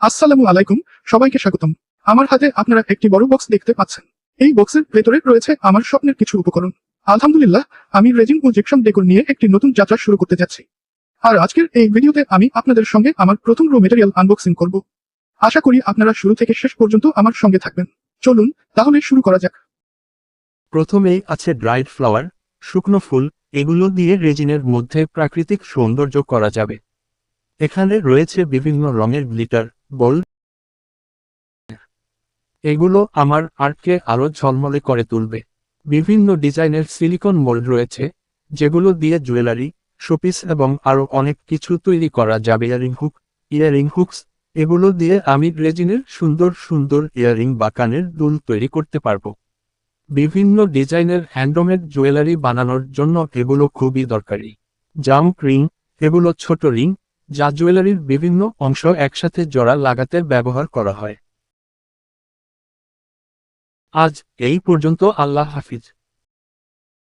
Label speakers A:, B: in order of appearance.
A: আসসালামু আলাইকুম, সবাইকে স্বাগতম। আমার হাতে আপনারা একটি বড় বক্স দেখতে পাচ্ছেন। এই বক্সের ভেতরে রয়েছে আমার স্বপ্নের কিছু উপকরণ। আলহামদুলিল্লাহ, আমি রেজিন ও জিপসাম ডেকোর নিয়ে একটি নতুন যাত্রা শুরু করতে যাচ্ছি। আর আজকের এই ভিডিওতে আমি আপনাদের সঙ্গে আমার প্রথম র মেটেরিয়াল আনবক্সিং করব। আশা করি আপনারা শুরু থেকে শেষ পর্যন্ত আমার সঙ্গে থাকবেন। চলুন তাহলে শুরু করা যাক।
B: প্রথমেই আছে ড্রাইড ফ্লাওয়ার, শুকনো ফুল। এগুলো দিয়ে রেজিনের মধ্যে প্রাকৃতিক সৌন্দর্য করা যাবে। এখানে রয়েছে বিভিন্ন রঙের গ্লিটার বল। এগুলো আমার আর্টকে আরো ঝলমলে করে তুলবে। বিভিন্ন ডিজাইনের সিলিকন মোল্ড রয়েছে, যেগুলো দিয়ে জুয়েলারি, শোপিস এবং আরো অনেক কিছু তৈরি করা যাবে। ইয়ারিং হুকস, এগুলো দিয়ে আমি রেজিনের সুন্দর সুন্দর ইয়ারিং বা কানের দুল তৈরি করতে পারবো। বিভিন্ন ডিজাইনের হ্যান্ডমেড জুয়েলারি বানানোর জন্য এগুলো খুবই দরকারি। জাম্প রিং, এগুলো ছোট রিং যা জুয়েলারির বিভিন্ন অংশ একসাথে জোড়া লাগাতে ব্যবহার করা হয়। আজ এই পর্যন্ত, আল্লাহ হাফিজ।